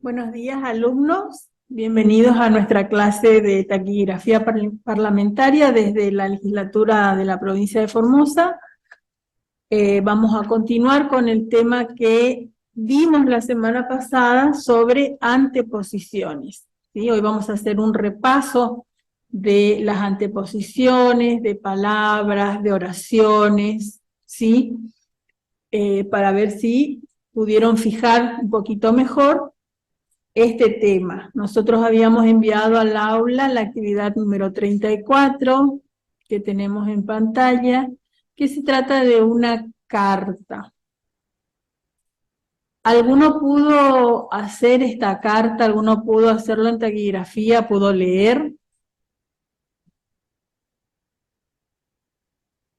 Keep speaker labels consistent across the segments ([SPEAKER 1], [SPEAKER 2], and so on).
[SPEAKER 1] Buenos días, alumnos. Bienvenidos a nuestra clase de taquigrafía parlamentaria desde la legislatura de la provincia de Formosa. Vamos a continuar con el tema que vimos la semana pasada sobre anteposiciones, ¿sí? Hoy vamos a hacer un repaso de las anteposiciones, de palabras, de oraciones, ¿sí? Para ver si pudieron fijar un poquito mejor este tema. Nosotros habíamos enviado al aula la actividad número 34, que tenemos en pantalla, que se trata de una carta. ¿Alguno pudo hacer esta carta? ¿Alguno pudo hacerlo en taquigrafía? ¿Pudo leer?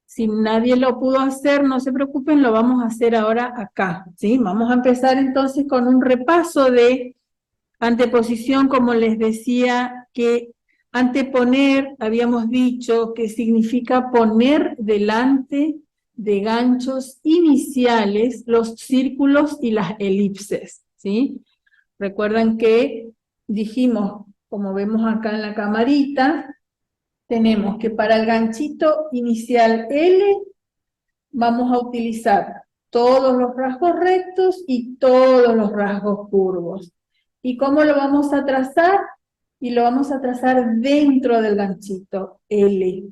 [SPEAKER 1] Si nadie lo pudo hacer, no se preocupen, lo vamos a hacer ahora acá, ¿sí? Vamos a empezar entonces con un repaso de anteposición, como les decía, que anteponer, habíamos dicho, que significa poner delante de ganchos iniciales los círculos y las elipses, ¿sí? Recuerdan que dijimos, como vemos acá en la camarita, tenemos que para el ganchito inicial L vamos a utilizar todos los rasgos rectos y todos los rasgos curvos. ¿Y cómo lo vamos a trazar? Y lo vamos a trazar dentro del ganchito L.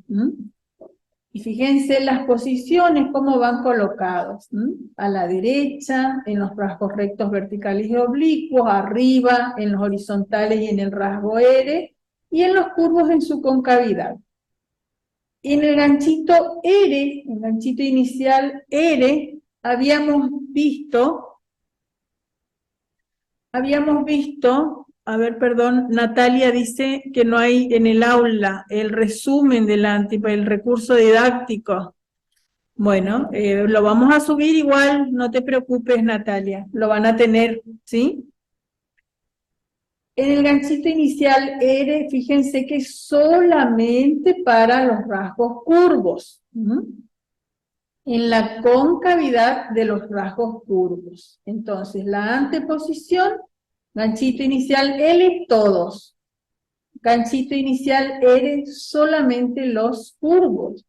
[SPEAKER 1] Y fíjense las posiciones, cómo van colocados. A la derecha, en los rasgos rectos, verticales y oblicuos, arriba, en los horizontales y en el rasgo R, y en los curvos en su concavidad. En el ganchito R, el ganchito inicial R, habíamos visto, a ver, perdón, Natalia dice que no hay en el aula el resumen el recurso didáctico. Bueno, lo vamos a subir igual, no te preocupes, Natalia, lo van a tener, ¿sí? En el ganchito inicial R, fíjense que es solamente para los rasgos curvos. En la concavidad de los rasgos curvos. Entonces, la anteposición, ganchito inicial L, todos. Ganchito inicial R, solamente los curvos.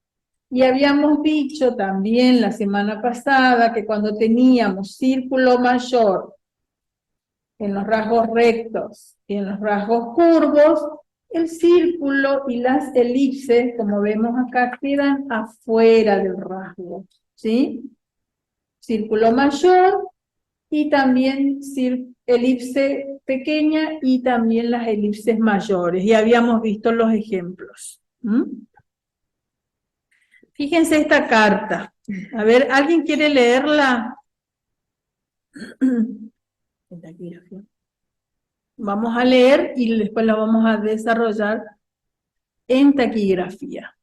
[SPEAKER 1] Y habíamos dicho también la semana pasada que cuando teníamos círculo mayor en los rasgos rectos y en los rasgos curvos, el círculo y las elipses, como vemos acá, quedan afuera del rasgo, ¿sí? Círculo mayor y también elipse pequeña y también las elipses mayores. Y habíamos visto los ejemplos. Fíjense esta carta. A ver, ¿alguien quiere leerla? Vamos a leer y después la vamos a desarrollar en taquigrafía.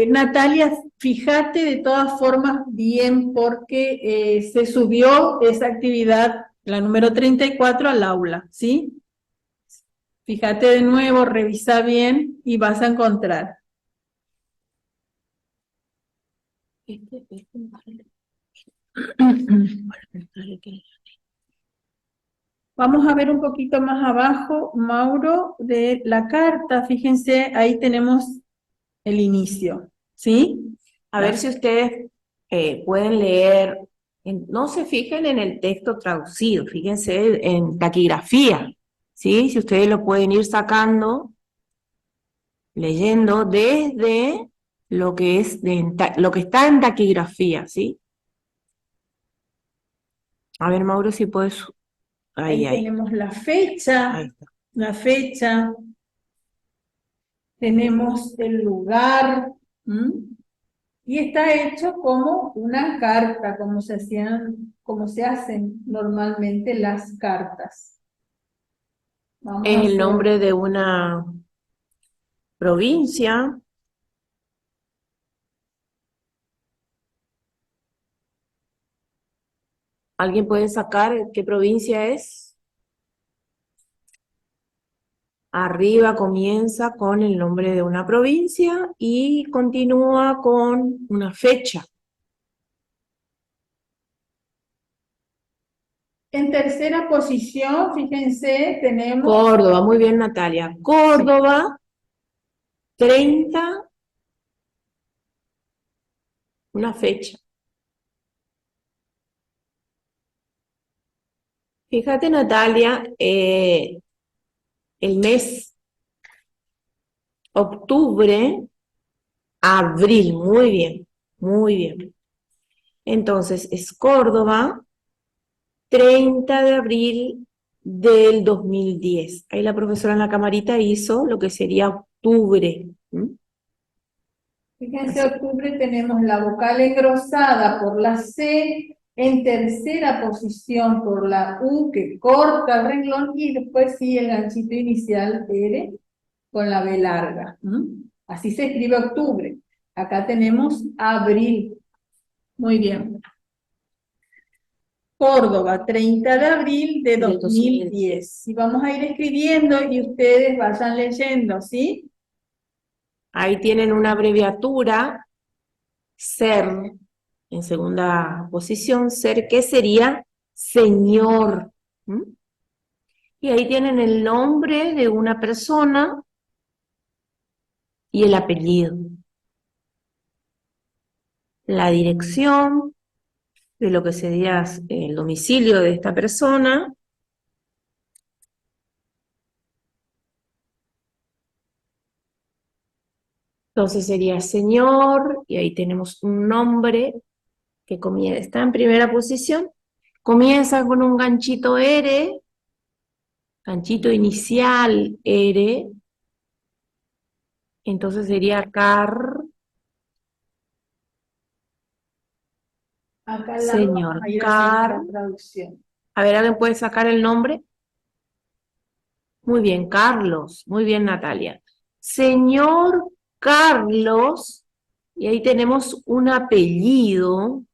[SPEAKER 1] Natalia, fíjate de todas formas bien porque se subió esa actividad, la número 34, al aula, ¿sí? Fíjate de nuevo, revisa bien y vas a encontrar. Vamos a ver un poquito más abajo, Mauro, de la carta. Fíjense, ahí tenemos el inicio, ¿sí?
[SPEAKER 2] A ver si ustedes pueden leer, no se fijen en el texto traducido, fíjense en taquigrafía, ¿sí? Si ustedes lo pueden ir sacando, leyendo desde lo que es lo que está en taquigrafía, ¿sí? A ver, Mauro, si puedes.
[SPEAKER 1] Ahí tenemos la fecha,
[SPEAKER 2] Ahí está.
[SPEAKER 1] la fecha, tenemos el lugar, y está hecho como una carta, como se hacen normalmente las cartas. Vamos a
[SPEAKER 2] Es el
[SPEAKER 1] hacer
[SPEAKER 2] nombre de una provincia. ¿Alguien puede sacar qué provincia es? Arriba comienza con el nombre de una provincia y continúa con una fecha.
[SPEAKER 1] En tercera posición, fíjense, tenemos
[SPEAKER 2] Córdoba, muy bien Natalia. Córdoba, 30, una fecha. Fíjate Natalia, el mes octubre, abril, muy bien, muy bien. Entonces es Córdoba, 30 de abril del 2010. Ahí la profesora en la camarita hizo lo que sería octubre.
[SPEAKER 1] Fíjense, octubre tenemos la vocal engrosada por la C, en tercera posición por la U que corta el renglón y después sí el ganchito inicial R con la B larga. Así se escribe octubre. Acá tenemos abril. Muy bien. Córdoba, 30 de abril de 2010. Y vamos a ir escribiendo y ustedes vayan leyendo, ¿sí?
[SPEAKER 2] Ahí tienen una abreviatura, SER, en segunda posición, SER, que sería señor. Y ahí tienen el nombre de una persona y el apellido. La dirección de lo que sería el domicilio de esta persona. Entonces sería señor, y ahí tenemos un nombre que está en primera posición. Comienza con un ganchito R, ganchito inicial R, entonces sería
[SPEAKER 1] Acá al lado
[SPEAKER 2] señor
[SPEAKER 1] vamos a ir haciendo la traducción.
[SPEAKER 2] A ver, ¿alguien puede sacar el nombre? Muy bien, Carlos. Muy bien, Natalia. Señor Carlos, y ahí tenemos un apellido.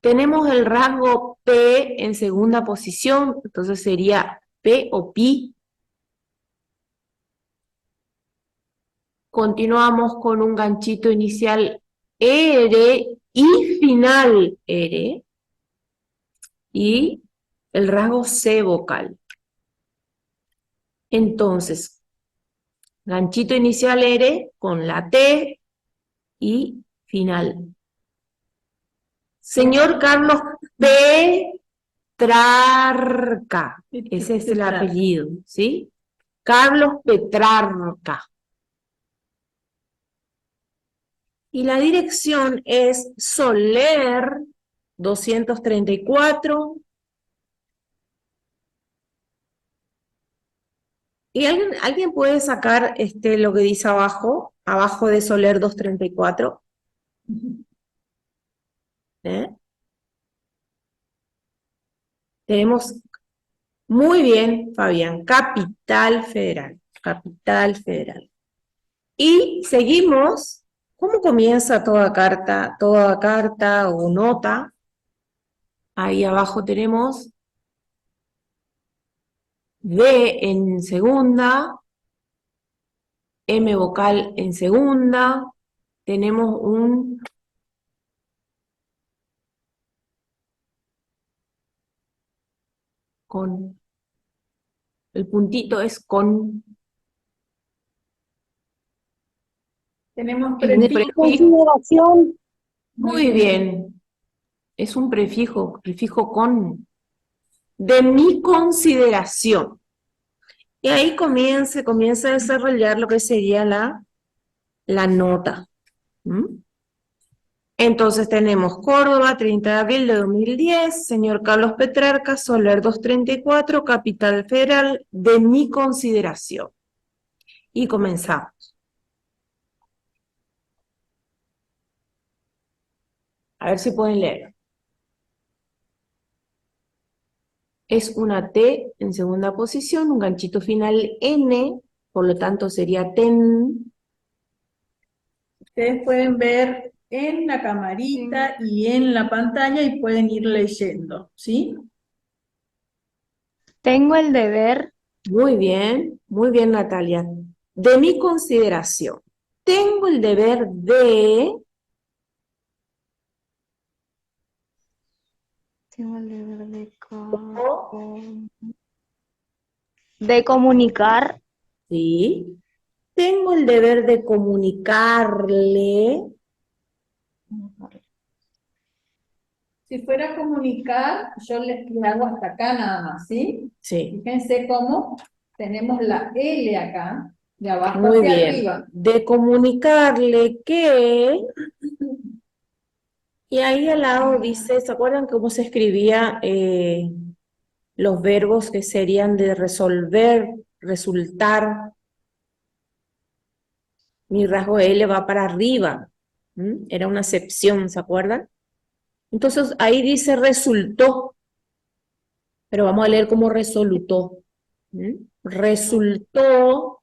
[SPEAKER 2] Tenemos el rasgo P en segunda posición, entonces sería P o Pi. Continuamos con un ganchito inicial R y final R. Y el rasgo C vocal. Entonces, ganchito inicial R con la T y final. Señor Carlos Petrarca. Ese es el apellido, ¿sí? Carlos Petrarca. Y la dirección es Soler 234. ¿Y alguien puede sacar lo que dice abajo de Soler 234? Tenemos, muy bien, Fabián, Capital Federal, Capital Federal. Y seguimos, ¿cómo comienza toda carta o nota? Ahí abajo tenemos D en segunda, M vocal en segunda, tenemos con, el puntito es con.
[SPEAKER 1] Tenemos
[SPEAKER 2] consideración. Muy bien, es un prefijo con, de mi consideración. Y ahí comienza a desarrollar lo que sería la nota. Entonces tenemos Córdoba, 30 de abril de 2010, señor Carlos Petrarca, Soler 234, Capital Federal, de mi consideración. Y comenzamos. A ver si pueden leer. Es una T en segunda posición, un ganchito final N, por lo tanto sería ten.
[SPEAKER 1] Ustedes pueden ver en la camarita y en la pantalla y pueden ir leyendo, ¿sí?
[SPEAKER 3] Tengo el deber.
[SPEAKER 2] Muy bien, Natalia. De mi consideración. Tengo el deber de.
[SPEAKER 3] Tengo el deber
[SPEAKER 2] O,
[SPEAKER 3] de comunicar.
[SPEAKER 2] sí. Tengo el deber de comunicarle.
[SPEAKER 1] Si fuera a comunicar, yo les hago hasta acá nada más, ¿sí?
[SPEAKER 2] Sí.
[SPEAKER 1] Fíjense cómo tenemos la L acá, de abajo
[SPEAKER 2] Muy
[SPEAKER 1] hacia
[SPEAKER 2] bien.
[SPEAKER 1] arriba.
[SPEAKER 2] De comunicarle que... Y ahí al lado dice, ¿se acuerdan cómo se escribía los verbos que serían de resolver, resultar? Mi rasgo L va para arriba. Era una acepción, ¿se acuerdan? Entonces ahí dice resultó, pero vamos a leer como resolutó. Resultó,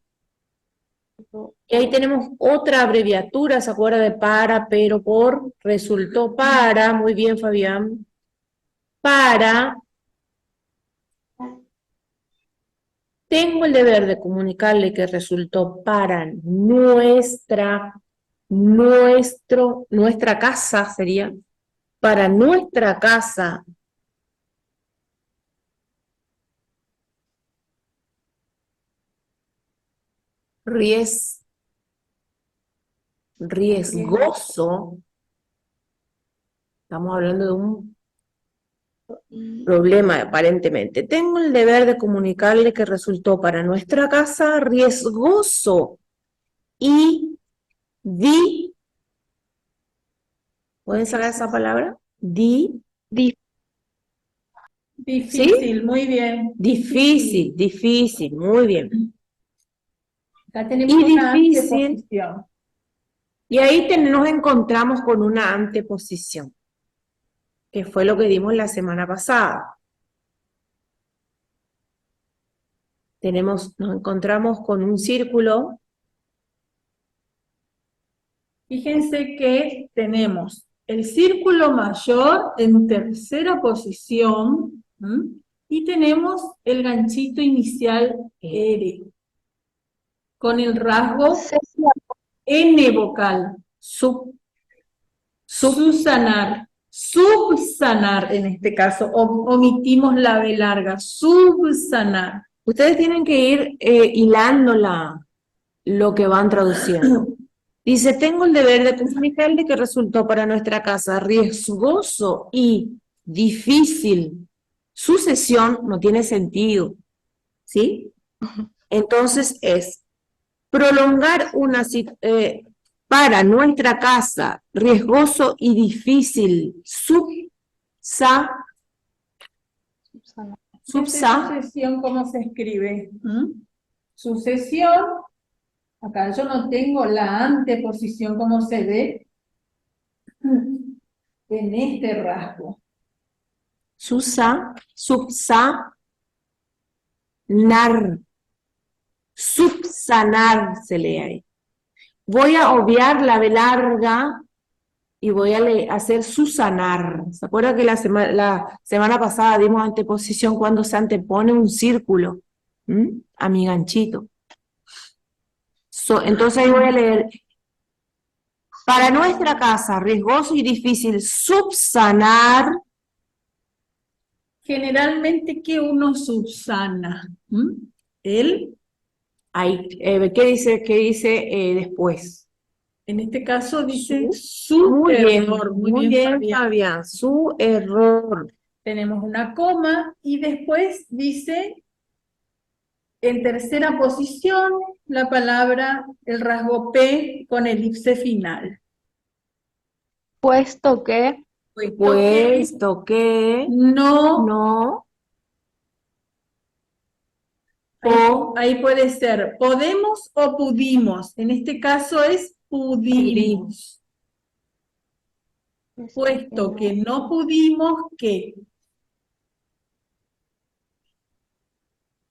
[SPEAKER 2] y ahí tenemos otra abreviatura, ¿se acuerda de para, pero, por? Resultó para, muy bien Fabián, para, tengo el deber de comunicarle que resultó para nuestra casa sería, para nuestra casa. Riesgoso, estamos hablando de un problema aparentemente. Tengo el deber de comunicarle que resultó para nuestra casa riesgoso y ¿pueden sacar esa palabra?
[SPEAKER 3] Dif-
[SPEAKER 1] Difícil, muy bien.
[SPEAKER 2] Difícil, muy bien.
[SPEAKER 1] Acá tenemos
[SPEAKER 2] Y
[SPEAKER 1] una
[SPEAKER 2] difícil,
[SPEAKER 1] anteposición.
[SPEAKER 2] y ahí nos encontramos con una anteposición, que fue lo que dimos la semana pasada. Nos encontramos con un círculo.
[SPEAKER 1] Fíjense que tenemos el círculo mayor en tercera posición, y tenemos el ganchito inicial R, con el rasgo N vocal, subsanar, en este caso, omitimos la B larga, subsanar.
[SPEAKER 2] Ustedes tienen que ir hilando lo que van traduciendo. Dice, tengo el deber de comunicarle que resultó para nuestra casa riesgoso y difícil. Sucesión no tiene sentido, ¿sí? Entonces es prolongar para nuestra casa riesgoso y difícil.
[SPEAKER 1] Sucesión, ¿cómo se escribe? Sucesión, acá yo no tengo la anteposición, ¿cómo se ve? En este rasgo.
[SPEAKER 2] Subsanar. Subsanar se lee ahí. Voy a obviar la B larga y voy a hacer subsanar. ¿Se acuerdan que la semana pasada dimos anteposición cuando se antepone un círculo a mi ganchito? Entonces ahí voy a leer. Para nuestra casa, riesgoso y difícil subsanar.
[SPEAKER 1] Generalmente, ¿qué uno subsana? El,
[SPEAKER 2] ¿qué dice después?
[SPEAKER 1] en este caso dice su
[SPEAKER 2] Muy
[SPEAKER 1] error.
[SPEAKER 2] bien, muy bien, Fabián, su error.
[SPEAKER 1] Tenemos una coma y después dice, en tercera posición, la palabra, el rasgo P con elipse final.
[SPEAKER 3] Puesto que
[SPEAKER 1] No. Ahí puede ser podemos o pudimos. En este caso es pudimos. Puesto que no pudimos, ¿qué?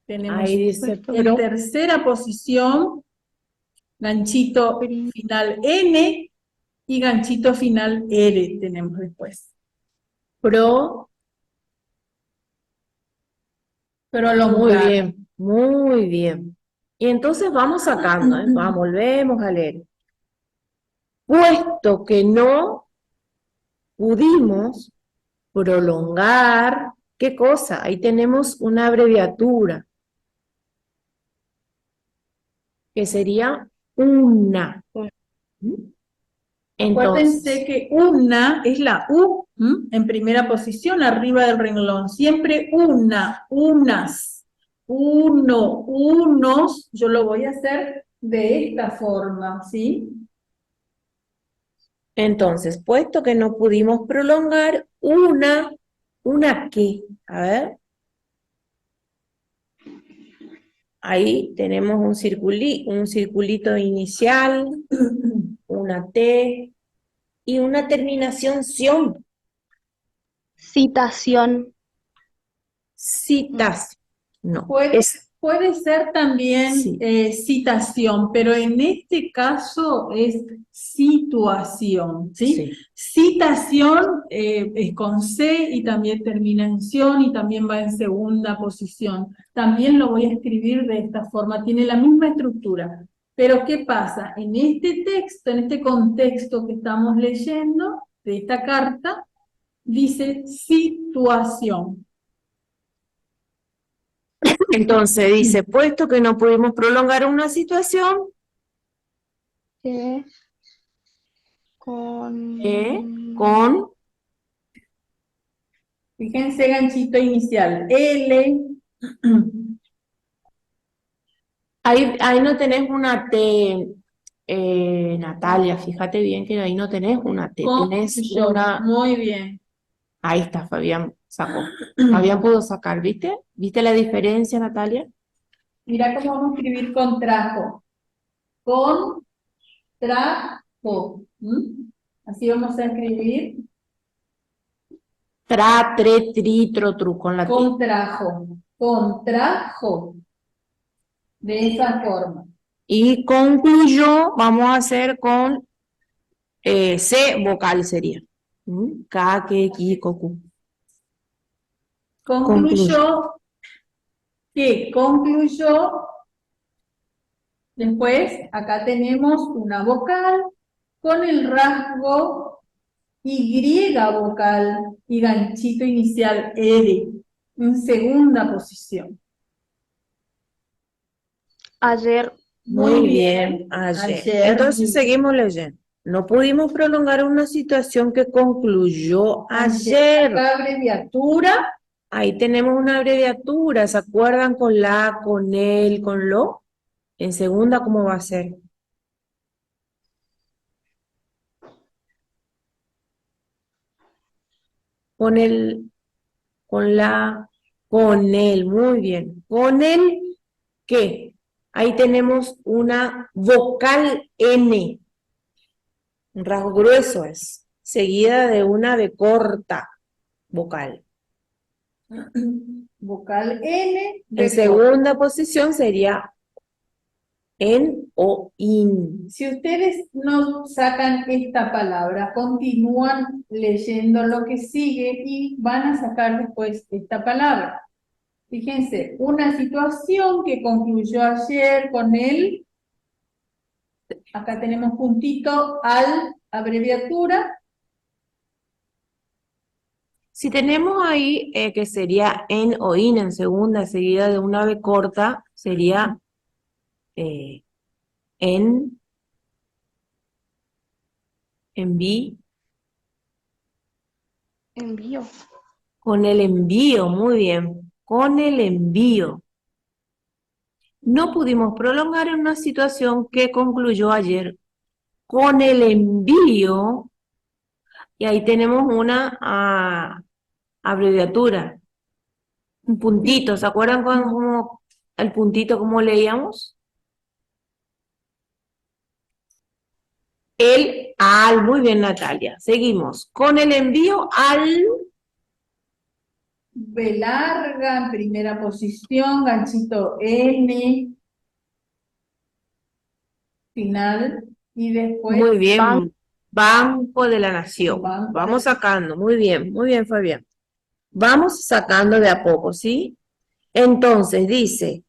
[SPEAKER 1] Tenemos
[SPEAKER 2] Ahí dice,
[SPEAKER 1] en tercera posición, ganchito final N y ganchito final R tenemos después. Prolongar.
[SPEAKER 2] muy bien. Y entonces vamos sacando, volvemos a leer. Puesto que no pudimos, prolongar, ¿qué cosa? Ahí tenemos una abreviatura, que sería una. ¿Mm?
[SPEAKER 1] Acuérdense
[SPEAKER 2] Entonces,
[SPEAKER 1] que una es la U, en primera posición, arriba del renglón. Siempre una, unas, uno, unos. Yo lo voy a hacer de esta forma, ¿sí?
[SPEAKER 2] entonces, puesto que no pudimos prolongar, ¿una qué? A ver. Ahí tenemos un circulito inicial, una T y una terminación ción.
[SPEAKER 3] Citación.
[SPEAKER 2] Citas. No,
[SPEAKER 1] Puede ser también
[SPEAKER 2] sí,
[SPEAKER 1] citación, pero en este caso es situación, ¿sí?
[SPEAKER 2] sí.
[SPEAKER 1] Citación es con C y también termina en ción y también va en segunda posición. También lo voy a escribir de esta forma, tiene la misma estructura. Pero ¿qué pasa? En este texto, en este contexto que estamos leyendo de esta carta, dice situación.
[SPEAKER 2] Entonces dice, puesto que no pudimos prolongar una situación,
[SPEAKER 3] Que con...
[SPEAKER 2] con,
[SPEAKER 1] Fíjense, ganchito inicial, L,
[SPEAKER 2] ahí no tenés una T, Natalia, fíjate bien que ahí no tenés una T,
[SPEAKER 1] con
[SPEAKER 2] tenés
[SPEAKER 1] yo.
[SPEAKER 2] una,
[SPEAKER 1] Muy bien.
[SPEAKER 2] ahí está, Fabián sacó. Fabián pudo sacar, ¿viste? ¿Viste la diferencia, Natalia?
[SPEAKER 1] Mira cómo vamos a escribir contrajo. Contrajo. Así vamos a escribir
[SPEAKER 2] Tra, tre, tri, tro, tru, con la T.
[SPEAKER 1] contrajo. Contrajo. De esa forma.
[SPEAKER 2] Y concluyó, vamos a hacer con C vocal sería. Ka, ke, ki, ko, ku.
[SPEAKER 1] Concluyó que concluyó. Después, acá tenemos una vocal con el rasgo Y vocal y ganchito inicial R en segunda posición.
[SPEAKER 3] Ayer.
[SPEAKER 2] Muy bien, ayer. Entonces seguimos leyendo. No pudimos prolongar una situación que concluyó ayer.
[SPEAKER 1] La abreviatura.
[SPEAKER 2] Ahí tenemos una abreviatura. ¿Se acuerdan con la, con el, con lo? En segunda, ¿cómo va a ser? Con el, con la, con el, muy bien. ¿Con el qué? Ahí tenemos una vocal N. Un rasgo grueso es, seguida de una B corta vocal.
[SPEAKER 1] Vocal N.
[SPEAKER 2] En segunda posición sería en o in.
[SPEAKER 1] Si ustedes no sacan esta palabra, continúan leyendo lo que sigue y van a sacar después esta palabra. Fíjense, una situación que concluyó ayer con él. Acá tenemos puntito al abreviatura.
[SPEAKER 2] Si tenemos ahí que sería en o in en segunda, seguida de una B corta, sería en vi.
[SPEAKER 3] Envío.
[SPEAKER 2] Con el envío, muy bien. Con el envío. No pudimos prolongar una situación que concluyó ayer. Con el envío, y ahí tenemos una abreviatura, un puntito. ¿Se acuerdan cómo el puntito, cómo leíamos? El al, muy bien Natalia. Seguimos. Con el envío al...
[SPEAKER 1] B larga en primera posición, ganchito N, final, y después
[SPEAKER 2] Muy bien. Banco de la Nación.
[SPEAKER 1] Banco.
[SPEAKER 2] Vamos sacando. Muy bien Fabián. Vamos sacando de a poco, ¿sí? Entonces dice,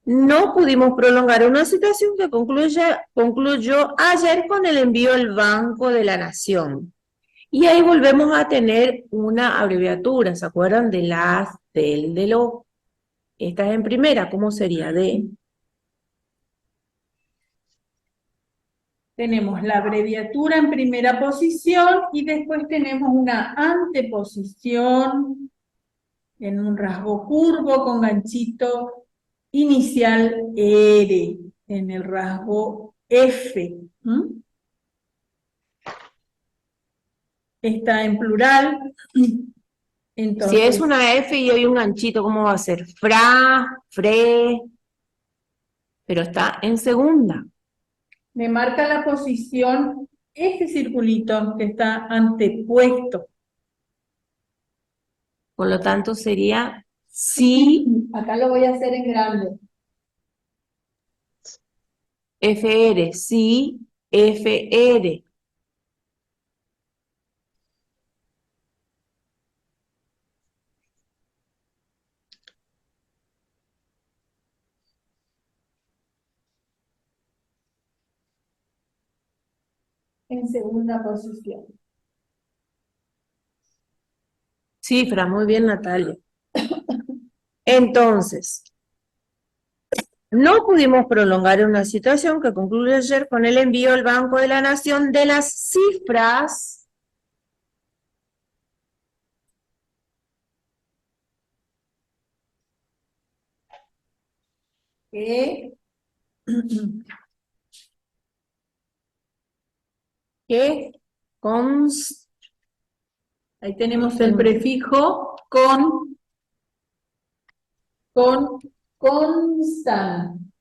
[SPEAKER 2] no pudimos prolongar una situación que concluyó ayer con el envío al Banco de la Nación. Y ahí volvemos a tener una abreviatura, ¿se acuerdan? De las, del, de lo. Esta es en primera, ¿cómo sería? De.
[SPEAKER 1] Tenemos la abreviatura en primera posición y después tenemos una anteposición en un rasgo curvo con ganchito inicial R en el rasgo F. Está en plural. Entonces,
[SPEAKER 2] Si es una F y hay un ganchito, ¿cómo va a ser? Fra, fre, pero está en segunda.
[SPEAKER 1] me marca la posición este circulito que está antepuesto.
[SPEAKER 2] Por lo tanto, sería si
[SPEAKER 1] Acá lo voy a hacer en grande.
[SPEAKER 2] FR, si FR.
[SPEAKER 1] En segunda posición.
[SPEAKER 2] Cifra, muy bien, Natalia. Entonces, no pudimos prolongar una situación que concluyó ayer con el envío al Banco de la Nación de las cifras
[SPEAKER 1] Que
[SPEAKER 2] que const
[SPEAKER 1] ahí tenemos el prefijo constan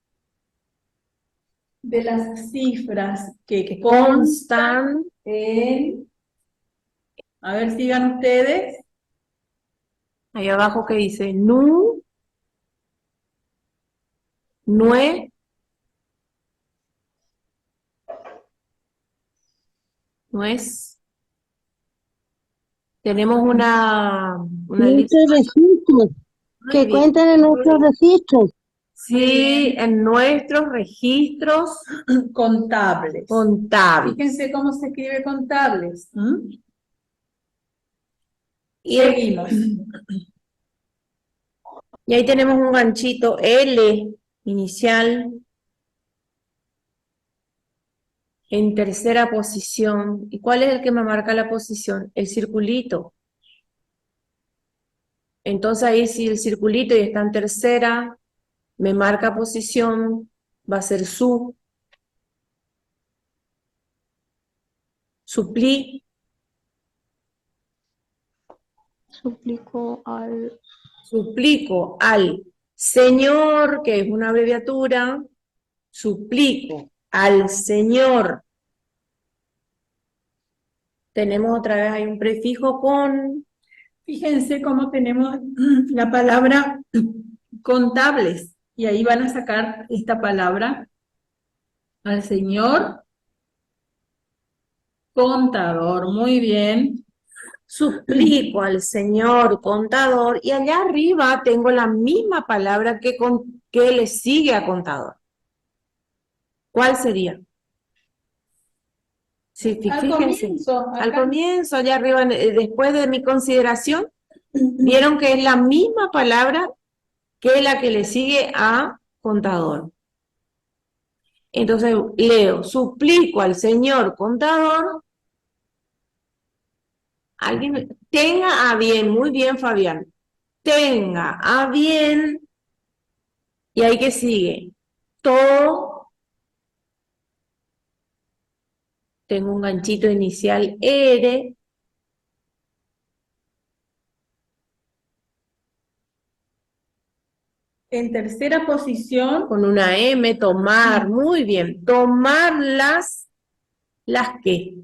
[SPEAKER 1] de las cifras que constan
[SPEAKER 2] constan
[SPEAKER 1] en, a ver, sigan ustedes,
[SPEAKER 2] ahí abajo que dice nu, nue, nuez. Tenemos una lista.
[SPEAKER 4] Nuestros registros,
[SPEAKER 2] Muy
[SPEAKER 4] que
[SPEAKER 2] bien.
[SPEAKER 4] cuentan en nuestros registros.
[SPEAKER 2] Sí, en nuestros registros
[SPEAKER 1] contables.
[SPEAKER 2] contables.
[SPEAKER 1] Fíjense cómo se escribe contables.
[SPEAKER 2] Y,
[SPEAKER 1] Seguimos.
[SPEAKER 2] y ahí tenemos un ganchito L inicial en tercera posición. ¿Y cuál es el que me marca la posición? El circulito. Entonces ahí si el circulito y está en tercera, me marca posición, va a ser suplí,
[SPEAKER 3] Suplico al
[SPEAKER 2] suplico al Señor, que es una abreviatura, suplico al Señor. Tenemos otra vez ahí un prefijo con.
[SPEAKER 1] Fíjense cómo tenemos la palabra contables. Y ahí van a sacar esta palabra al señor contador. Muy bien.
[SPEAKER 2] Suplico al Señor contador, y allá arriba tengo la misma palabra que le sigue a contador. ¿Cuál sería? Sí,
[SPEAKER 1] Al
[SPEAKER 2] fíjense,
[SPEAKER 1] comienzo,
[SPEAKER 2] al
[SPEAKER 1] acá.
[SPEAKER 2] comienzo, allá arriba, después de mi consideración, vieron que es la misma palabra que la que le sigue a contador. Entonces leo, suplico al Señor contador. Alguien tenga a bien, muy bien, Fabián, tenga a bien, y ahí que sigue, todo, tengo un ganchito inicial R,
[SPEAKER 1] En tercera posición,
[SPEAKER 2] con una M, tomar, muy bien, tomar las que,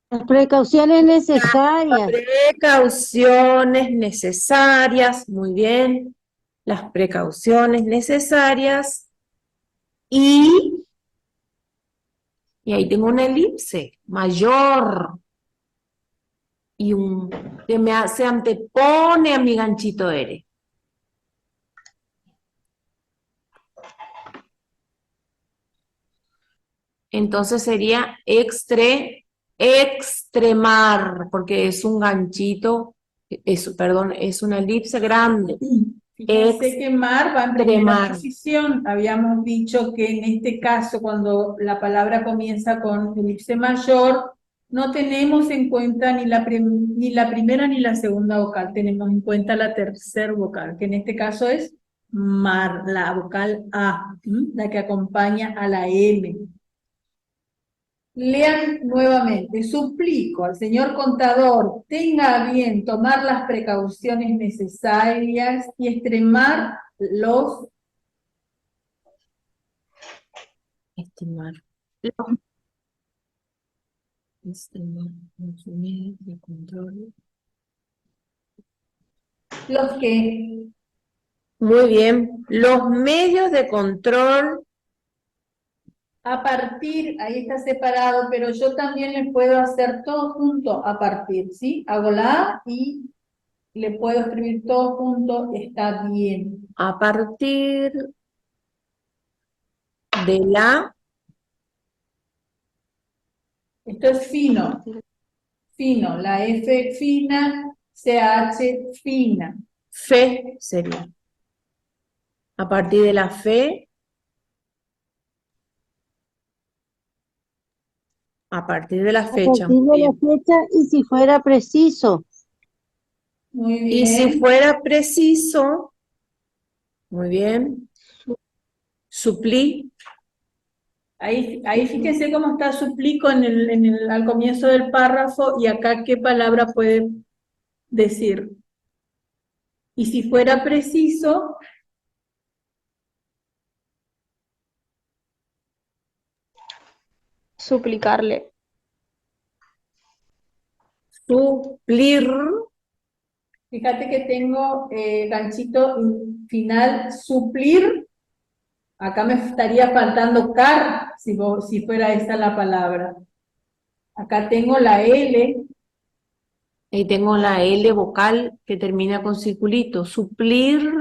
[SPEAKER 4] Las precauciones necesarias.
[SPEAKER 2] precauciones necesarias, muy bien, las precauciones necesarias, y ahí tengo una elipse mayor, y que se antepone a mi ganchito R. Entonces sería extremar, porque es un ganchito, perdón, es una elipse grande.
[SPEAKER 1] Fíjense que mar va en primera
[SPEAKER 2] Extremar.
[SPEAKER 1] posición. Habíamos dicho que en este caso, cuando la palabra comienza con elipse mayor, no tenemos en cuenta ni la primera ni la segunda vocal, tenemos en cuenta la tercera vocal, que en este caso es mar, la vocal A, la que acompaña a la M. Lean nuevamente. Suplico al señor contador tenga a bien tomar las precauciones necesarias y extremar los
[SPEAKER 2] Estimar. Estimar los medios de control.
[SPEAKER 1] los que
[SPEAKER 2] Muy bien. Los medios de control.
[SPEAKER 1] a partir, ahí está separado, pero yo también le puedo hacer todo junto a partir, ¿sí? Hago la A y le puedo escribir todo junto, está bien.
[SPEAKER 2] A partir de la
[SPEAKER 1] Esto es fino, fino, la F fina, CH fina.
[SPEAKER 2] fe sería. A partir de la fe. A partir de la
[SPEAKER 4] A
[SPEAKER 2] fecha.
[SPEAKER 4] partir
[SPEAKER 2] Muy
[SPEAKER 4] de la
[SPEAKER 2] bien.
[SPEAKER 4] fecha y si fuera preciso.
[SPEAKER 1] Muy
[SPEAKER 2] Y si
[SPEAKER 1] bien.
[SPEAKER 2] fuera preciso, muy bien, suplí.
[SPEAKER 1] Ahí fíjense cómo está suplico al comienzo del párrafo y acá qué palabra puede decir. Y si fuera preciso,
[SPEAKER 3] Suplicarle.
[SPEAKER 2] Suplir.
[SPEAKER 1] fíjate que tengo ganchito final, suplir. Acá me estaría faltando car, si fuera esa la palabra. Acá tengo la L,
[SPEAKER 2] Ahí tengo la L vocal que termina con circulito. Suplir.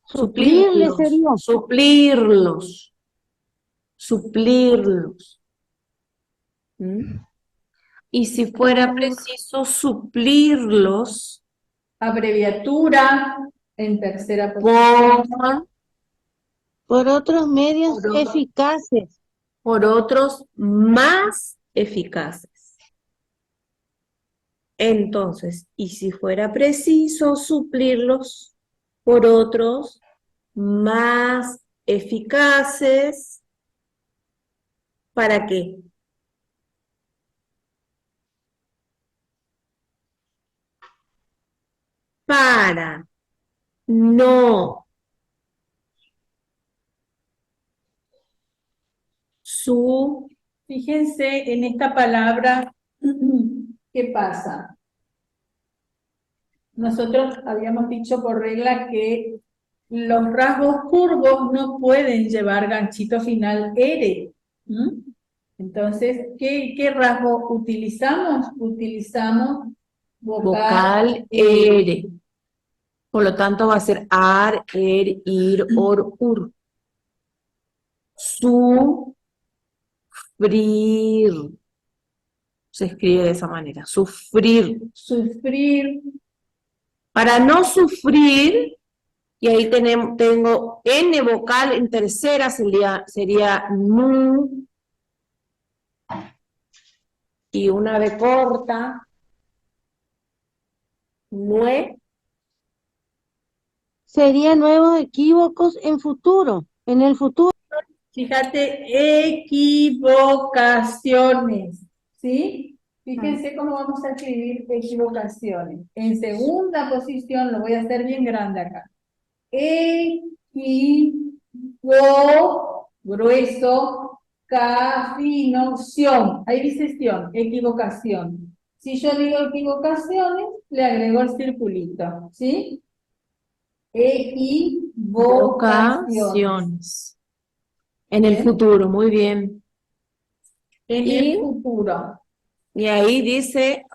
[SPEAKER 4] Suplirle sería.
[SPEAKER 2] Suplirlos. Suplirlos. ¿Mm? Y si fuera preciso suplirlos
[SPEAKER 1] abreviatura, en tercera posición.
[SPEAKER 2] por
[SPEAKER 4] Por otros medios
[SPEAKER 2] Por otro-
[SPEAKER 4] eficaces.
[SPEAKER 2] otros más eficaces. Entonces, y si fuera preciso suplirlos por otros más eficaces, ¿para qué? Para no su
[SPEAKER 1] Fíjense en esta palabra, ¿qué pasa? Nosotros habíamos dicho por regla que los rasgos curvos no pueden llevar ganchito final ere. Entonces, ¿qué rasgo utilizamos? Utilizamos
[SPEAKER 2] vocal ere. Por lo tanto va a ser ar, er, ir, or, ur. Sufrir. Se escribe de esa manera. Sufrir.
[SPEAKER 1] Sufrir.
[SPEAKER 2] Para no sufrir, y ahí tengo N vocal en tercera, sería nu. Y una B corta. Nue.
[SPEAKER 4] Serían nuevos equívocos en futuro. En el futuro.
[SPEAKER 1] Fíjate, equivocaciones, ¿sí? Fíjense cómo vamos a escribir equivocaciones. En segunda posición, lo voy a hacer bien grande acá. Grueso, fino, ción. Ahí dice ción, equivocación. Si yo digo equivocaciones, le agrego el circulito, ¿sí? Equivocaciones.
[SPEAKER 2] En el
[SPEAKER 1] Bien.
[SPEAKER 2] futuro, muy bien.
[SPEAKER 1] En
[SPEAKER 2] Y-
[SPEAKER 1] el futuro.
[SPEAKER 2] Y ahí dice,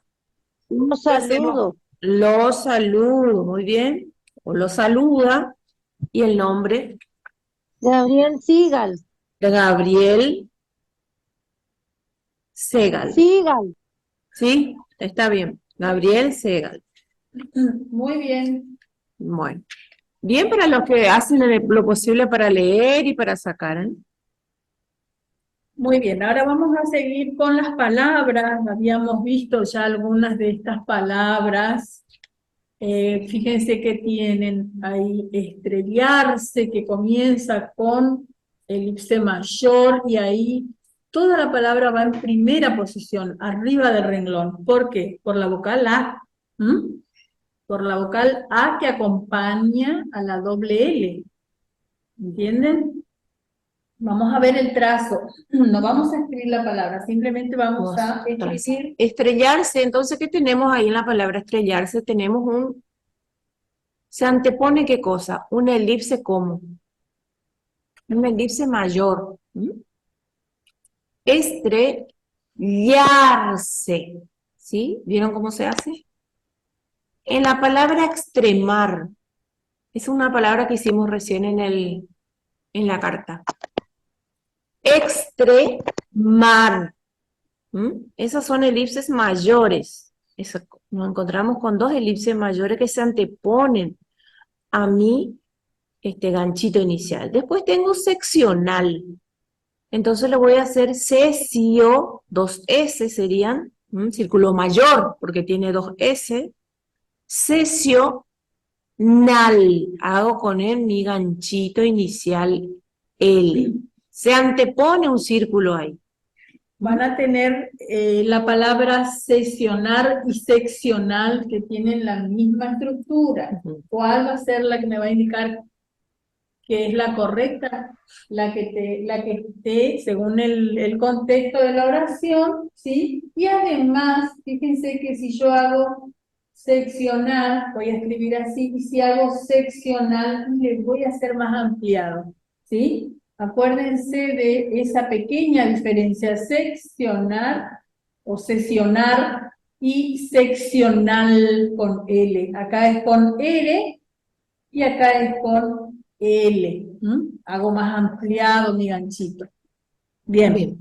[SPEAKER 4] Un saludo.
[SPEAKER 2] lo saludo, muy bien. O lo saluda. Y el nombre
[SPEAKER 4] Gabriel Sigal.
[SPEAKER 2] de Gabriel Segal.
[SPEAKER 4] Sigal.
[SPEAKER 2] ¿Sí? Está bien. Gabriel Segal.
[SPEAKER 1] Muy bien.
[SPEAKER 2] Bueno. Bien para los que hacen lo posible para leer y para sacar, ¿eh?
[SPEAKER 1] Muy bien, ahora vamos a seguir con las palabras. Habíamos visto ya algunas de estas palabras. Fíjense que tienen ahí estrellarse, que comienza con elipse mayor, y ahí toda la palabra va en primera posición, arriba del renglón. ¿Por qué? Por la vocal A. ¿Mm? Por la vocal A que acompaña a la doble L. ¿Entienden? Vamos a ver el trazo. No vamos a escribir la palabra, simplemente vamos a escribir.
[SPEAKER 2] Estrellarse, entonces, ¿qué tenemos ahí en la palabra estrellarse? Tenemos se antepone ¿qué cosa? Una elipse ¿cómo? Una elipse mayor. ¿Mm? Estrellarse. ¿Sí? ¿Vieron cómo se hace? En la palabra extremar, es una palabra que hicimos recién en la carta. Extremar. ¿Mm? Esas son elipses mayores. Nos encontramos con dos elipses mayores que se anteponen a mi ganchito inicial. Después tengo seccional. Entonces le voy a hacer cesio, dos S serían, círculo mayor, porque tiene dos S. Sesional. Hago con él mi ganchito inicial L. Se antepone un círculo ahí.
[SPEAKER 1] Van a tener la palabra sesionar y seccional, que tienen la misma estructura. ¿Cuál va a ser la que me va a indicar que es la correcta? La que esté según el contexto de la oración, ¿sí? Y además, fíjense que si yo hago seccional, voy a escribir así, y si hago seccional, le voy a hacer más ampliado, ¿sí? Acuérdense de esa pequeña diferencia, seccionar o sesionar y seccional con L. Acá es con R y acá es con L. Hago más ampliado mi ganchito. Bien.
[SPEAKER 2] Bien.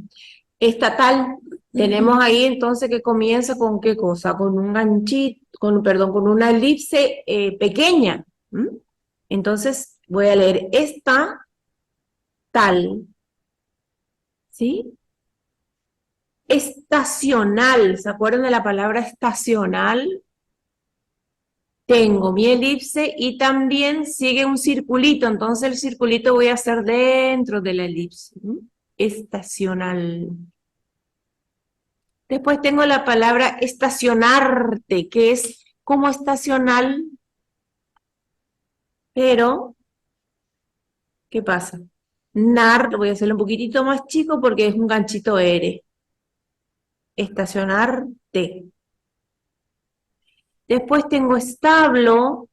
[SPEAKER 2] Estatal, tenemos ahí entonces que comienza con qué cosa, con un ganchito, con una elipse pequeña. Entonces voy a leer esta tal, ¿sí? Estacional, ¿se acuerdan de la palabra estacional? Tengo mi elipse y también sigue un circulito, entonces el circulito voy a hacer dentro de la elipse. Estacional. Después tengo la palabra estacionarte, que es como estacional, pero, ¿qué pasa? Nar, lo voy a hacerlo un poquitito más chico porque es un ganchito R. Estacionarte. Después tengo establo.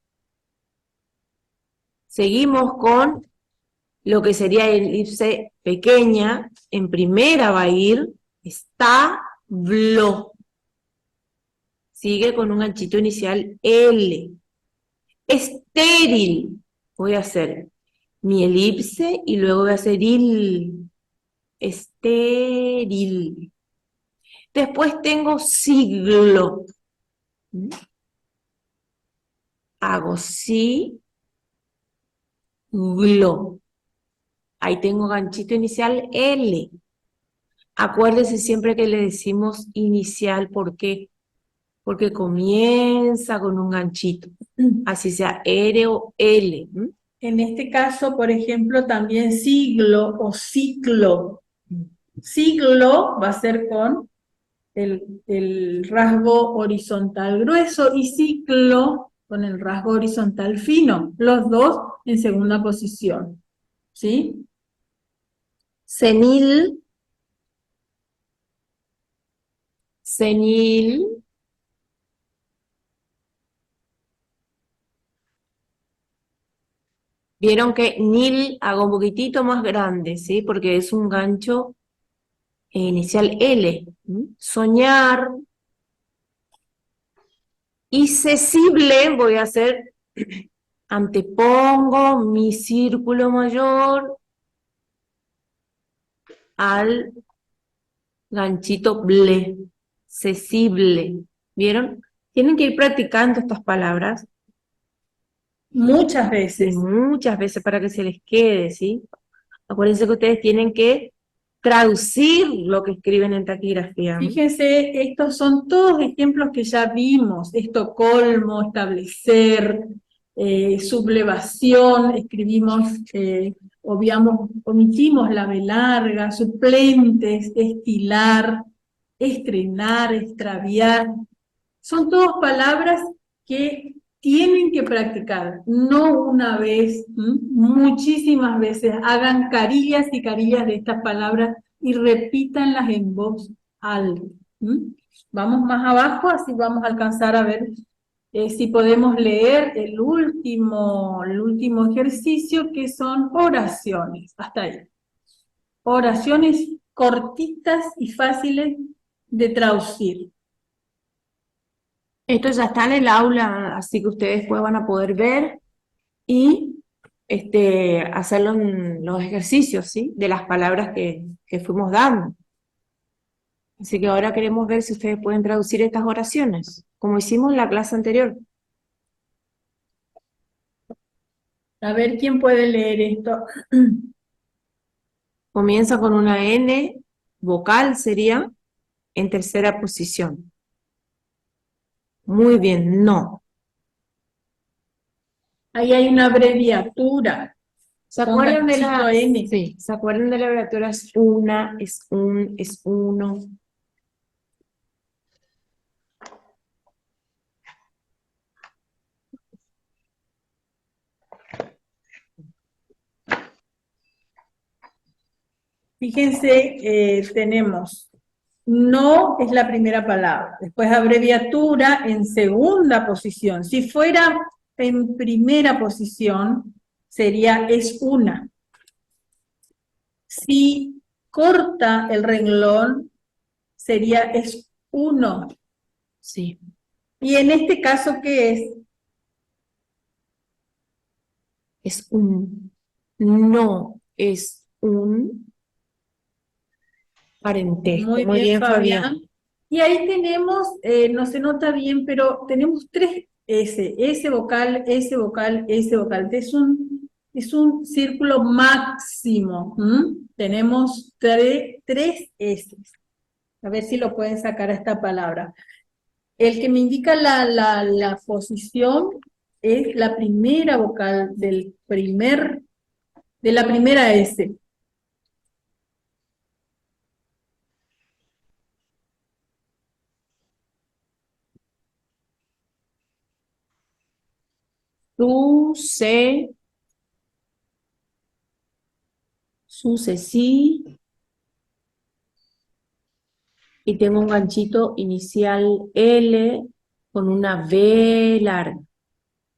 [SPEAKER 2] Seguimos con lo que sería elipse pequeña. En primera va a ir establo. Sigue con un ganchito inicial L. Estéril. Voy a hacer mi elipse y luego voy a hacer il. Estéril. Después tengo siglo. Hago siglo. Ahí tengo ganchito inicial L. Acuérdese siempre que le decimos inicial, ¿por qué? Porque comienza con un ganchito, así sea R o L.
[SPEAKER 1] En este caso, por ejemplo, también siglo o ciclo. Siglo va a ser con el rasgo horizontal grueso y ciclo con el rasgo horizontal fino, los dos en segunda posición, ¿sí?
[SPEAKER 2] Senil, senil, vieron que nil hago un poquitito más grande, ¿sí? Porque es un gancho inicial L. Soñar. Y sensible voy a hacer, antepongo mi círculo mayor al ganchito ble, cesible. ¿Vieron? Tienen que ir practicando estas palabras
[SPEAKER 1] Muchas
[SPEAKER 2] y
[SPEAKER 1] veces.
[SPEAKER 2] muchas veces para que se les quede, ¿sí? Acuérdense que ustedes tienen que traducir lo que escriben en taquigrafía.
[SPEAKER 1] Fíjense, estos son todos ejemplos que ya vimos. Estocolmo, establecer, sublevación, escribimos, omitimos la B larga, suplentes, estilar, estrenar, extraviar. Son todas palabras que tienen que practicar, no una vez, muchísimas veces. Hagan carillas y carillas de estas palabras y repítanlas en voz alta. Vamos más abajo, así vamos a alcanzar a ver si podemos leer el último ejercicio, que son oraciones. Hasta ahí. Oraciones cortitas y fáciles de traducir.
[SPEAKER 2] Esto ya está en el aula, así que ustedes después van a poder ver y hacerlo en los ejercicios, ¿sí? De las palabras que fuimos dando. Así que ahora queremos ver si ustedes pueden traducir estas oraciones, como hicimos en la clase anterior.
[SPEAKER 1] A ver quién puede leer esto.
[SPEAKER 2] Comienza con una N vocal, sería en tercera posición. Muy bien, no.
[SPEAKER 1] Ahí hay una abreviatura.
[SPEAKER 2] ¿Se
[SPEAKER 1] Con
[SPEAKER 2] acuerdan de
[SPEAKER 1] ganchito
[SPEAKER 2] la
[SPEAKER 1] N.
[SPEAKER 2] Sí, ¿se acuerdan de la abreviatura? Es una, es un, es uno.
[SPEAKER 1] Fíjense, tenemos no es la primera palabra, después abreviatura en segunda posición. Si fuera en primera posición, sería es una. Si corta el renglón, sería es uno.
[SPEAKER 2] Sí.
[SPEAKER 1] Y en este caso, ¿qué es?
[SPEAKER 2] Es un. No es un parentesco.
[SPEAKER 1] Muy
[SPEAKER 2] Muy
[SPEAKER 1] bien,
[SPEAKER 2] bien, Fabián.
[SPEAKER 1] Fabián. Y ahí tenemos, no se nota bien, pero tenemos tres S vocal, S vocal, S vocal. Es un círculo máximo. Tenemos tres S. A ver si lo pueden sacar a esta palabra. El que me indica la posición es la primera vocal de la primera S.
[SPEAKER 2] Sí. Y tengo un ganchito inicial L con una V larga.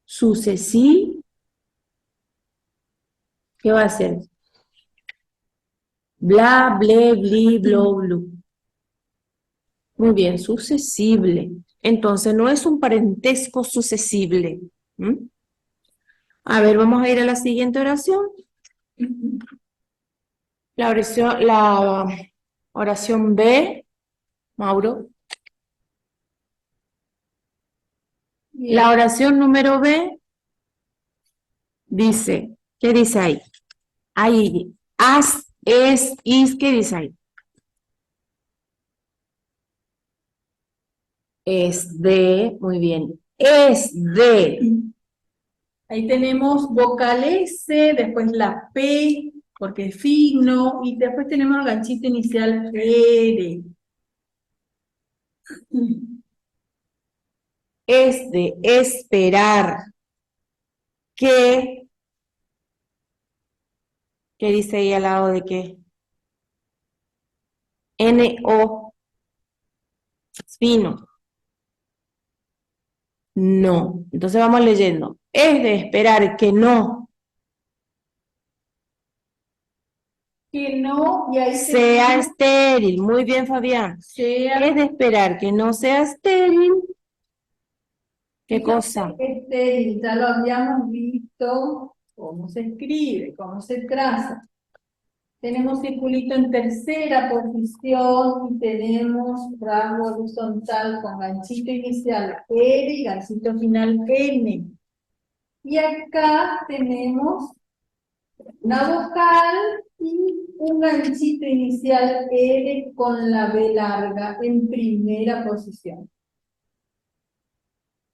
[SPEAKER 2] Sí. ¿Qué va a hacer? Bla, ble, bli, blo, blu. Muy bien, sucesible. Entonces, no es un parentesco sucesible. A ver, vamos a ir a la siguiente oración. La oración B, Mauro. La oración número B dice, ¿qué dice ahí? Ahí, as, es, is, ¿qué dice ahí? Es de, muy bien, es de.
[SPEAKER 1] Ahí tenemos vocal S, después la P, porque es fino, y después tenemos el ganchito inicial R.
[SPEAKER 2] Es de esperar que, ¿qué dice ahí al lado de qué? N-O, fino. No. Entonces vamos leyendo. Es de esperar que no
[SPEAKER 1] Que no, y ahí
[SPEAKER 2] sea estéril. Muy bien, Fabián.
[SPEAKER 1] sea
[SPEAKER 2] Es de esperar que no sea estéril. ¿Qué cosa?
[SPEAKER 1] estéril. Ya lo habíamos visto cómo se escribe, cómo se traza. Tenemos circulito en tercera posición y tenemos rasgo horizontal con ganchito inicial R y ganchito final N. Y acá tenemos una vocal y un ganchito inicial R con la B larga en primera posición.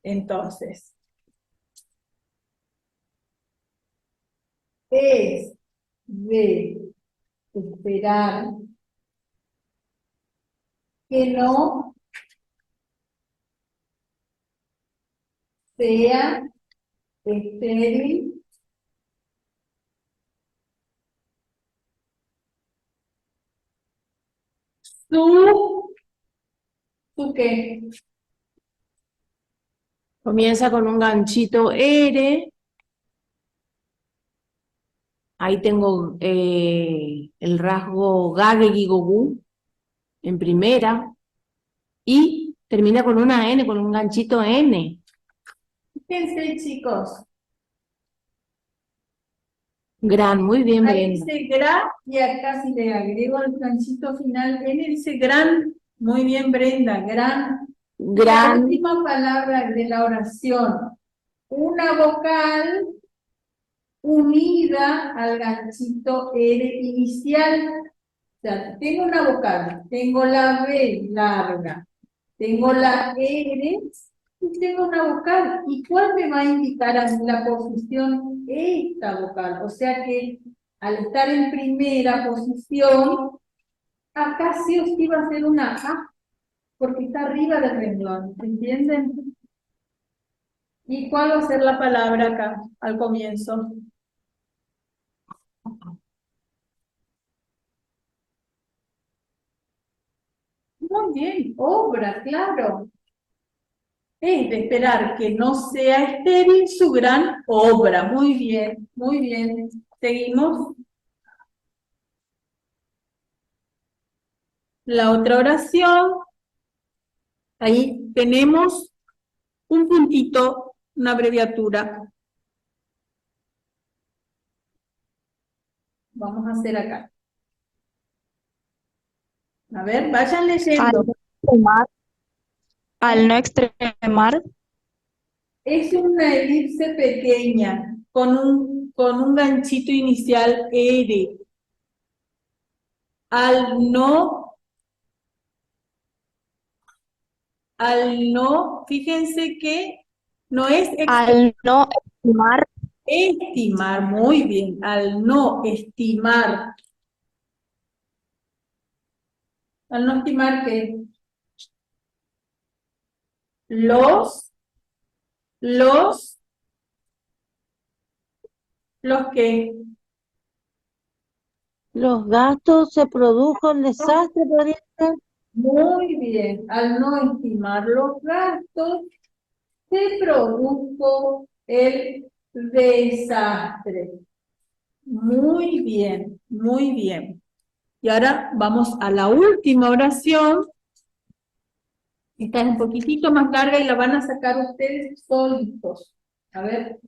[SPEAKER 1] Entonces, es de esperar que no sea estéril ¿su qué?
[SPEAKER 2] Comienza con un ganchito R. Ahí tengo el rasgo Gage-Gigogu en primera. Y termina con una N, con un ganchito N.
[SPEAKER 1] Fíjense, chicos.
[SPEAKER 2] Gran, muy bien,
[SPEAKER 1] Ahí
[SPEAKER 2] Brenda.
[SPEAKER 1] dice gra y acá si le agrego el ganchito final N dice gran. Muy bien, Brenda, gran. La
[SPEAKER 2] Gran,
[SPEAKER 1] última palabra de la oración. Una vocal unida al ganchito R inicial. O sea, tengo una vocal, tengo la B larga, tengo la R y tengo una vocal. ¿Y cuál me va a indicar a mí la posición? Esta vocal. O sea que al estar en primera posición, acá sí o sí va a ser una A, porque está arriba del renglón. ¿Entienden? ¿Y cuál va a ser la palabra acá al comienzo? Muy bien, obra, claro. Es de esperar que no sea estéril su gran obra. Muy bien, muy bien. Seguimos. La otra oración. Ahí tenemos un puntito, una abreviatura. Vamos a hacer acá. A ver, vayan leyendo.
[SPEAKER 3] Al no extremar,
[SPEAKER 1] Es una elipse pequeña con un ganchito inicial R. Al no, fíjense que no es
[SPEAKER 3] al no estimar,
[SPEAKER 1] estimar, muy bien, al no estimar que los, los, los que,
[SPEAKER 4] Los gastos, se produjo el desastre, podría ser.
[SPEAKER 1] muy bien, al no estimar los gastos, se produjo el desastre. Muy bien, muy bien. Y ahora vamos a la última oración. Esta es un poquitito más larga y la van a sacar ustedes solitos. A ver.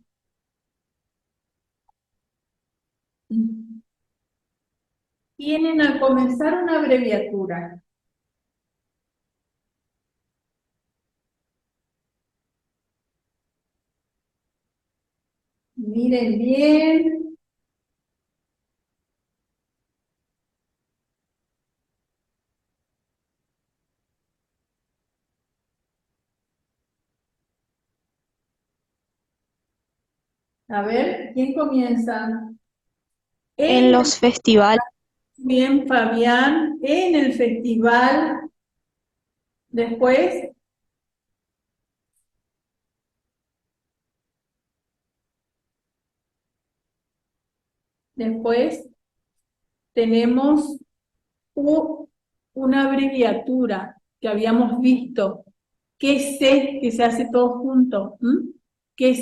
[SPEAKER 1] Tienen al comenzar una abreviatura. Miren bien. A ver, ¿quién comienza?
[SPEAKER 3] en los festivales,
[SPEAKER 1] Bien, Fabián, en el festival. Después, después tenemos una abreviatura que habíamos visto, que que se hace todo junto, que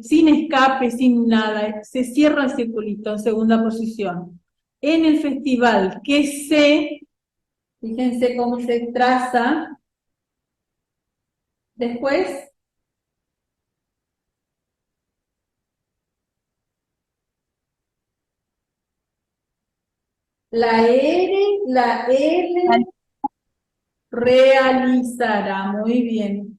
[SPEAKER 1] sin escape, sin nada, se cierra el circulito en segunda posición. En el festival, que fíjense cómo se traza, después, La R, la L, realizará, muy bien.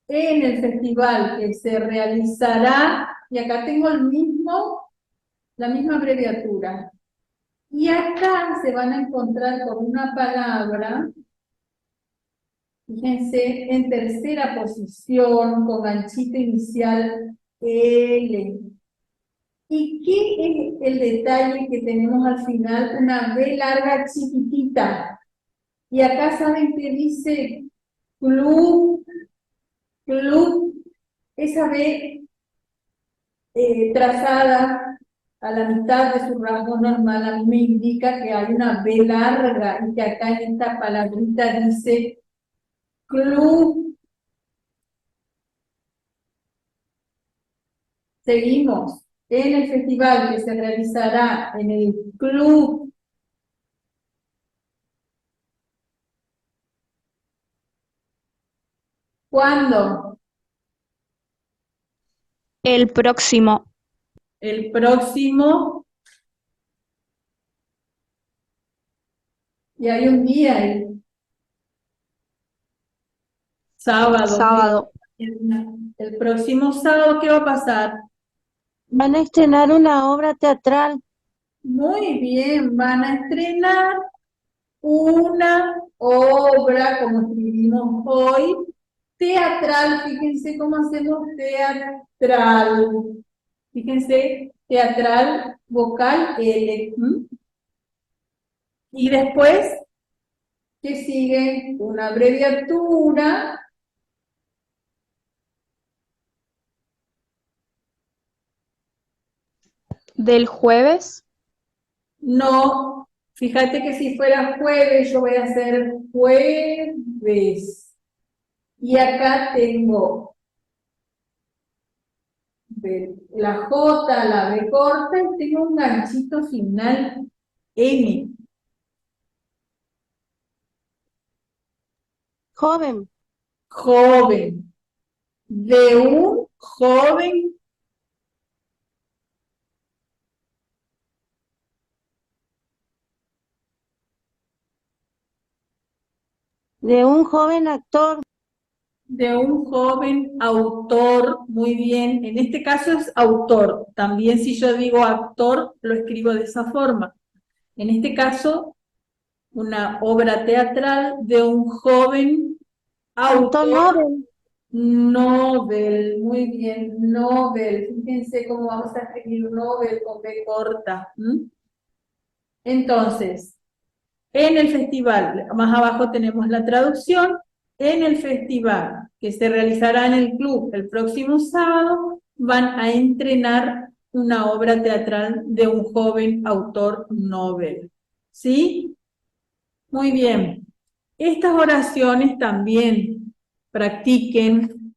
[SPEAKER 1] En el festival que se realizará, y acá tengo la misma abreviatura. Y acá se van a encontrar con una palabra, fíjense, en tercera posición, con ganchito inicial L. ¿Y qué es el detalle que tenemos al final? Una B larga chiquitita. Y acá saben que dice club, club, esa B trazada a la mitad de su rango normal, a mí me indica que hay una B larga y que acá en esta palabrita dice club. Seguimos. En el festival que se realizará en el club. ¿Cuándo?
[SPEAKER 3] El próximo.
[SPEAKER 1] El próximo. Y hay un día ahí. Sábado.
[SPEAKER 3] Sábado.
[SPEAKER 1] El próximo sábado, ¿qué va a pasar?
[SPEAKER 4] Van a estrenar una obra teatral.
[SPEAKER 1] Muy bien, van a estrenar una obra, como escribimos hoy, teatral. Fíjense cómo hacemos teatral. Fíjense, teatral, vocal L. Y después, ¿qué sigue? Una abreviatura.
[SPEAKER 3] Del jueves.
[SPEAKER 1] No, fíjate que si fuera jueves, yo voy a hacer jueves. Y acá tengo la J, la B corta, y tengo un ganchito final N.
[SPEAKER 4] Joven.
[SPEAKER 1] Joven. De un joven.
[SPEAKER 4] De un joven actor.
[SPEAKER 1] De un joven autor, muy bien, en este caso es autor, también si yo digo actor, lo escribo de esa forma. En este caso, una obra teatral de un joven
[SPEAKER 4] Autor
[SPEAKER 1] autor,
[SPEAKER 4] Nobel.
[SPEAKER 1] Nobel, muy bien, Nobel, fíjense cómo vamos a escribir Nobel con B corta. Entonces, en el festival, más abajo tenemos la traducción, en el festival que se realizará en el club el próximo sábado, van a entrenar una obra teatral de un joven autor Nobel. ¿Sí? Muy bien. Estas oraciones también practiquen